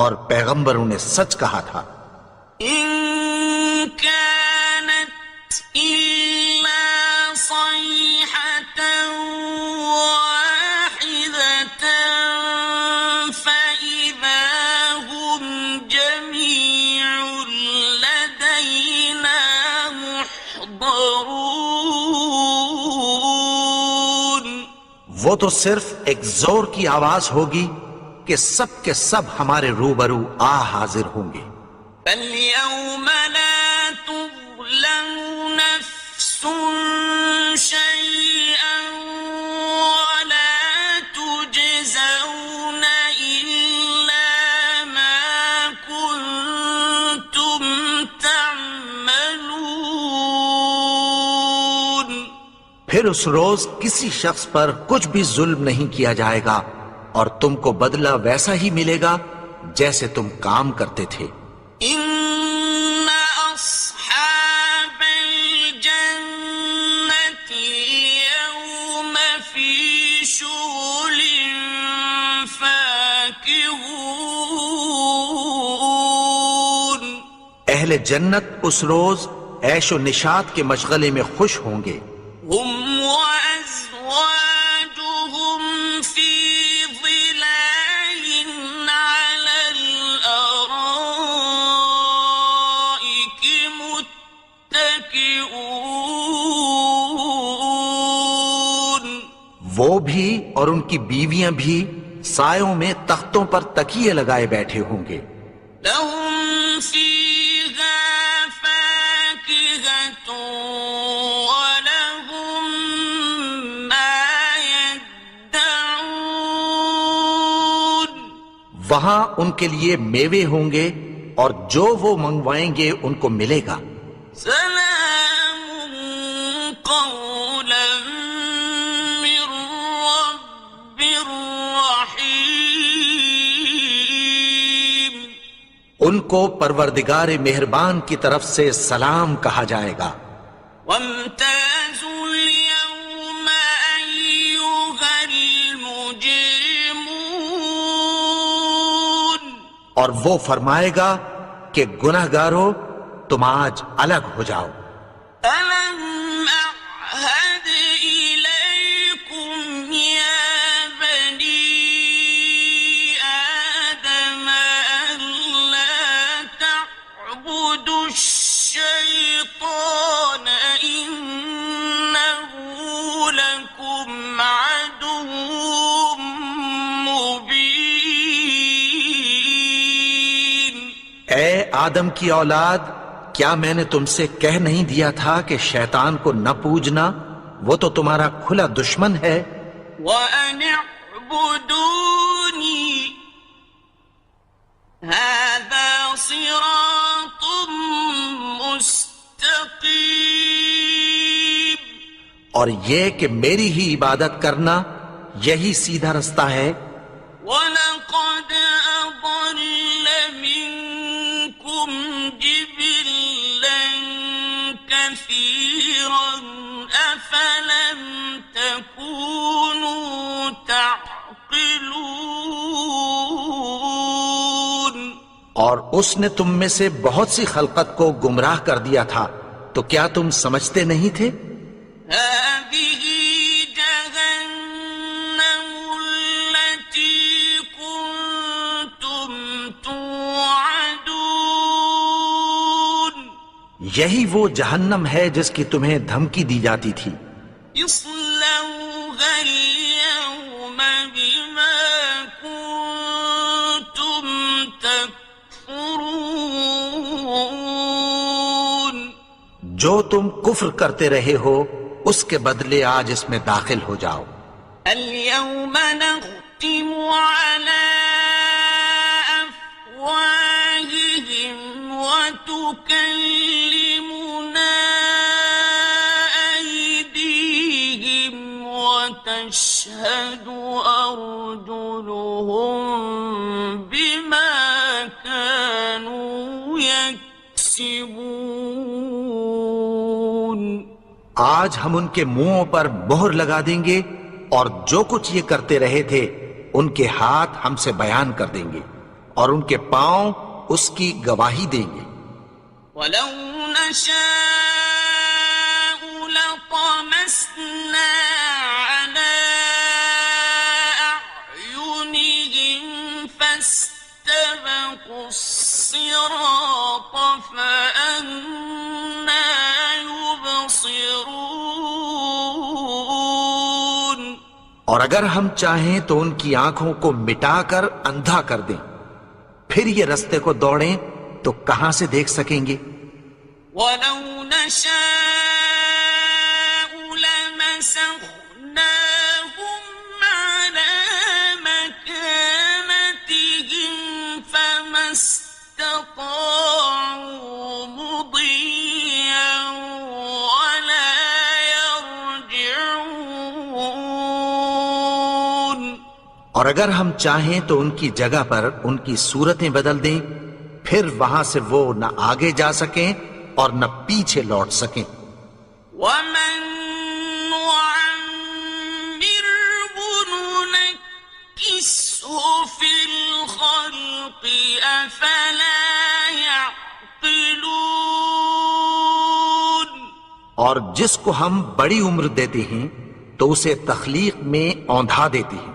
اور پیغمبروں نے سچ کہا تھا. إن كانت إلا صيحة واحدة فإذا هم جميع لدينا محضرون وہ تو صرف ایک زور کی آواز ہوگی کہ سب کے سب ہمارے روبرو آ حاضر ہوں گے. فاليوم لا تظلم نفس شيئا ولا تجزون إلا ما كنتم تعملون پھر اس روز کسی شخص پر کچھ بھی ظلم نہیں کیا جائے گا اور تم کو بدلہ ویسا ہی ملے گا جیسے تم کام کرتے تھے. إن أصحاب الجنة اليوم في شغل فاكهون اہل جنت اس روز عیش و نشاط کے مشغلے میں خوش ہوں گے. هم وأزواجهم في ظلال على الأرائك متكئون وہ بھی اور ان کی بیویاں بھی سایوں میں تختوں پر تکیے لگائے بیٹھے ہوں گے. لهم فيها فاكهة ولهم ما يدعون وہاں ان کے لیے میوے ہوں گے اور جو وہ منگوائیں گے ان کو ملے گا. سلام قولا من رب رحيم ان کو پروردگار مہربان کی طرف سے سلام کہا جائے گا. وامتازوا اليوم أيها المجرمون اور وہ فرمائے گا کہ گناہگارو تم آج الگ ہو جاؤ. ألم أعهد إليكم يا بني آدم ألا تعبدوا الشيطان إنه لكم عدو مبين اے آدم کی اولاد، کیا میں نے تم سے کہہ نہیں دیا تھا کہ شیطان کو نہ پوجنا؟ وہ تو تمہارا کھلا دشمن ہے. وأن اعبدوني هذا صراط اور یہ کہ میری ہی عبادت کرنا یہی سیدھا رستہ ہے. وَلَقَدْ أَضَلَّ مِنكُمْ جِبِلًّا كَثِيرًا أَفَلَمْ تَكُونُوا تَعْقِلُونَ. اور اس نے تم میں سے بہت سی خلقت کو گمراہ کر دیا تھا تو کیا تم سمجھتے نہیں تھے؟ هَٰذِهِ جَهَنَّمُ الَّتِي كُنتُمْ تُوعَدُونَ. یہی وہ جہنم ہے جس کی تمہیں دھمکی دی جاتی تھی. اصلوها اليوم بما كنتم تكفرون. جو تم کفر کرتے رہے ہو اس کے بدلے آج اس میں داخل ہو جاؤ. اليوم نختم على أفواههم وتكلمنا أيديهم وتشهد أرجلهم بما كانوا يكسبون. آج ہم ان کے منہوں پر مہر لگا دیں گے اور جو کچھ یہ کرتے رہے تھے ان کے ہاتھ ہم سے بیان کر دیں گے اور ان کے پاؤں اس کی گواہی دیں گے. ولو نشاء لطمسنا على أعينهم فاستبقوا الصراط فأنى يبصرون. اور اگر ہم چاہیں تو ان کی آنکھوں کو مٹا کر اندھا کر دیں پھر یہ رستے کو دوڑیں تو کہاں سے دیکھ سکیں گے. ولو نشاء لمسخناهم على مكانتهم فما استطاعوا مضيا ولا يرجعون. اور اگر ہم چاہیں تو ان کی جگہ پر ان کی صورتیں بدل دیں پھر وہاں سے وہ نہ آگے جا سکیں اور نہ پیچھے لوٹ سکیں. ومن نعمره ننكسه في الخلق أفلا يعقلون. اور جس کو ہم بڑی عمر دیتے ہیں تو اسے تخلیق میں اوندھا دیتے ہیں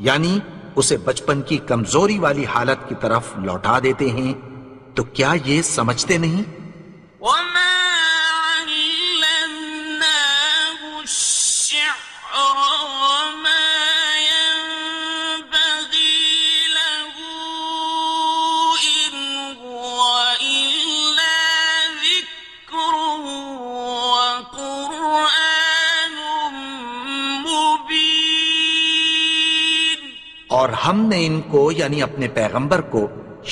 یعنی اسے بچپن کی کمزوری والی حالت کی طرف لوٹا دیتے ہیں تو کیا یہ سمجھتے نہیں؟ وما علمناه الشعر وما ينبغي له إن هو إلا ذكر وقرآن مبين. اور ہم نے ان کو یعنی اپنے پیغمبر کو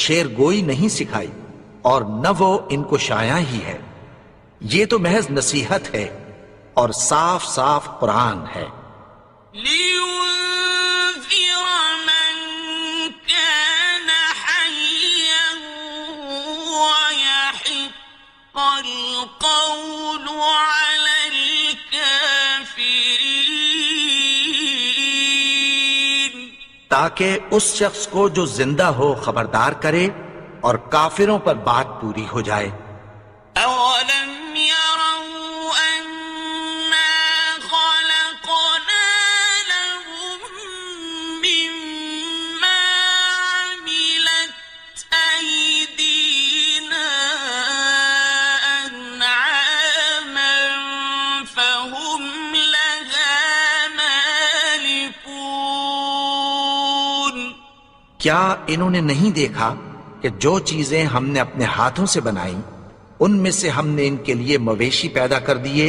شعر گوئی نہیں سکھائی اور نہ وہ ان کو شایع ہی ہے. یہ تو محض نصیحت ہے اور صاف صاف قرآن ہے. لينذر من كان حيا ويحق القول على الكافرين. تاکہ اس شخص کو جو زندہ ہو خبردار کرے اور کافروں پر بات پوری ہو جائے. أولم يروا أنا خلقنا لهم مما عملت أيدينا أنعاما فهم لها مالكون. کیا انہوں نے نہیں دیکھا کہ جو چیزیں ہم نے اپنے ہاتھوں سے بنائیں ان میں سے ہم نے ان کے لیے مویشی پیدا کر دیے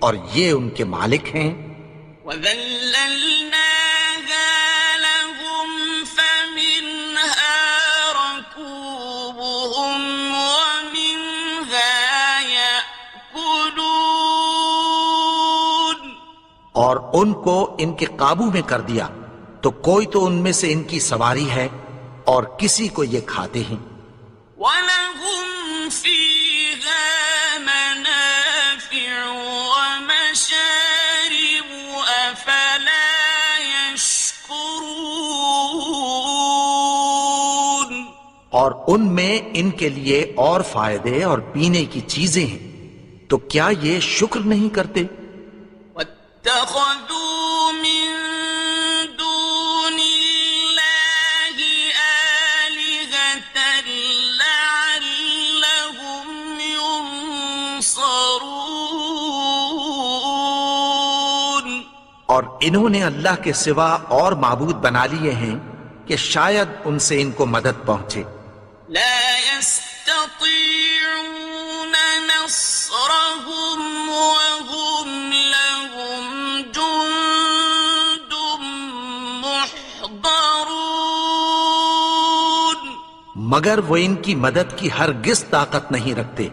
اور یہ ان کے مالک ہیں. وَذَلَّلْنَاهَا لَهُمْ فَمِنْهَا رَكُوبُهُمْ وَمِنْهَا يَأْكُلُونَ. اور ان کو ان کے قابو میں کر دیا تو کوئی تو ان میں سے ان کی سواری ہے اور کسی کو یہ کھاتے ہیں. وَلَهُمْ فِيهَا مَنَافِعُ وَمَشَارِبُ أَفَلَا يَشْكُرُونَ. اور ان میں ان کے لیے اور فائدے اور پینے کی چیزیں ہیں، تو کیا یہ شکر نہیں کرتے؟ وَاتَّخَذُوا مِن دُونِ اللَّهِ آلِهَةً لَعَلَّهُمْ يُنصَرُونَ. اور انہوں نے اللہ کے سوا اور معبود بنا لیے ہیں کہ شاید ان سے ان کو مدد پہنچے. لا يستطيعون نصرهم وهم لهم جند محضرون. مگر وہ ان کی مدد کی ہرگز طاقت نہیں رکھتے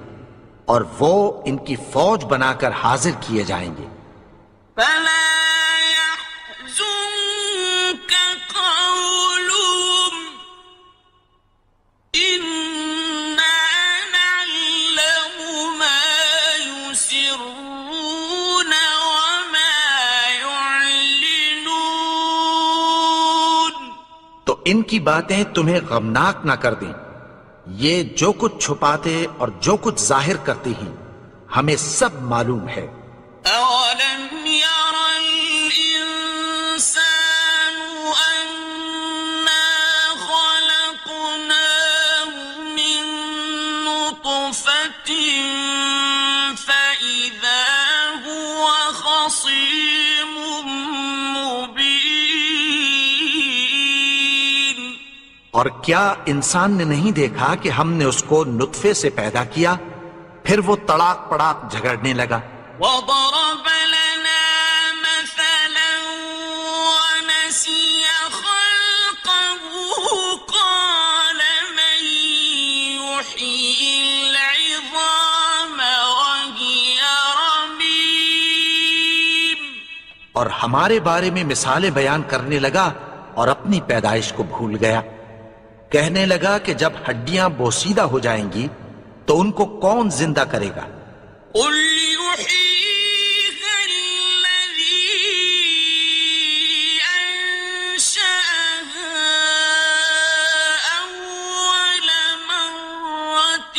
اور وہ ان کی فوج بنا کر حاضر کیے جائیں گے. فلا يحزنك قولهم إنا نعلم ما يسرون وما يعلنون. تو ان کی باتیں تمہیں غمناک نہ کر دیں. یہ جو کچھ چھپاتے اور جو کچھ ظاہر کرتے ہیں ہمیں سب معلوم ہے. أولم ير الإنسان أنا خلقناه من نطفة فإذا هو خصيم مبين. اور کیا انسان نے نہیں دیکھا کہ ہم نے اس کو نطفے سے پیدا کیا پھر وہ تڑاک پڑاک جھگڑنے لگا. وضرب لنا مثلا ونسي خلقه قال من يحيي العظام وهي رميم. اور ہمارے بارے میں مثالیں بیان کرنے لگا اور اپنی پیدائش کو بھول گیا. کہنے لگا کہ جب ہڈیاں بوسیدہ ہو جائیں گی تو ان کو کون زندہ کرے گا؟ قل يحييها الذي أنشأها أول مرة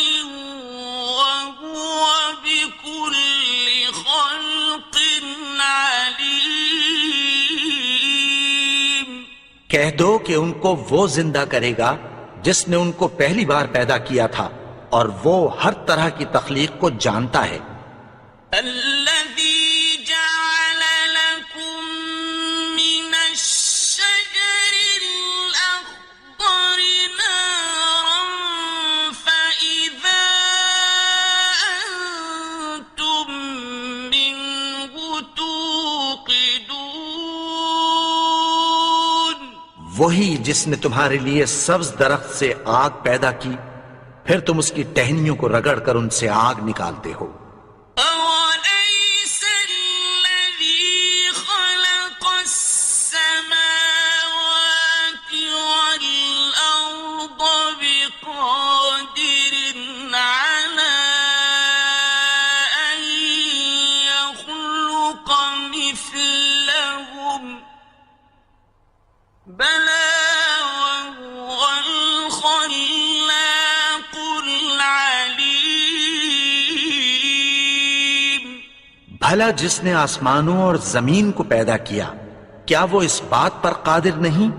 وهو بكل خلق عليم. کہہ دو کہ ان کو وہ زندہ کرے گا جس نے ان کو پہلی بار پیدا کیا تھا اور وہ ہر طرح کی تخلیق کو جانتا ہے. الذي جعل لكم من الشجر الأخضر نارا فإذا أنتم منه توقدون. وہی جس نے تمہارے لیے سبز درخت سے آگ پیدا کی پھر تم اس کی ٹہنیوں کو رگڑ کر ان سے آگ نکالتے ہو. أوليس الذي خلق السماوات والأرض بقادر على أن يخلق مثلهم بلى وهو الخلاق العليم. بھلا جس نے آسمانوں اور زمین کو پیدا کیا کیا وہ اس بات پر قادر نہیں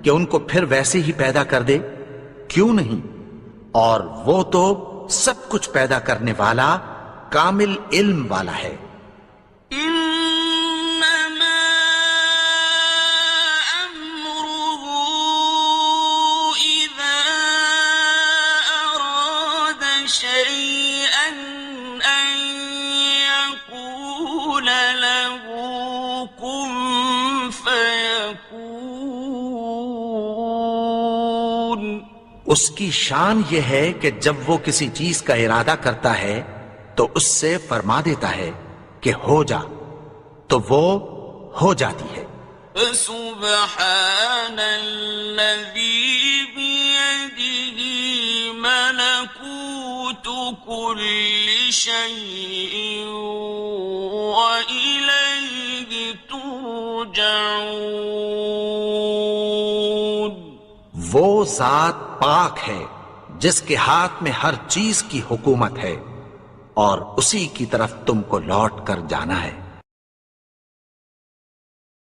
کہ ان کو پھر ویسے ہی پیدا کر دے؟ کیوں نہیں؟ اور وہ تو سب کچھ پیدا کرنے والا کامل علم والا ہے. إنما أمره إذا أراد شيئا أن يقول له كن فيكون. اس کی شان یہ ہے کہ جب وہ کسی چیز کا ارادہ کرتا ہے تو اس سے فرما دیتا ہے کہ ہو جا، تو وہ ہو جاتی ہے۔ سبحان الذي بيده ملكوت كل شيء وإليه ترجعون۔ وہ ذات پاک ہے جس کے ہاتھ میں ہر چیز کی حکومت ہے اور اسی کی طرف تم کو لوٹ کر جانا ہے۔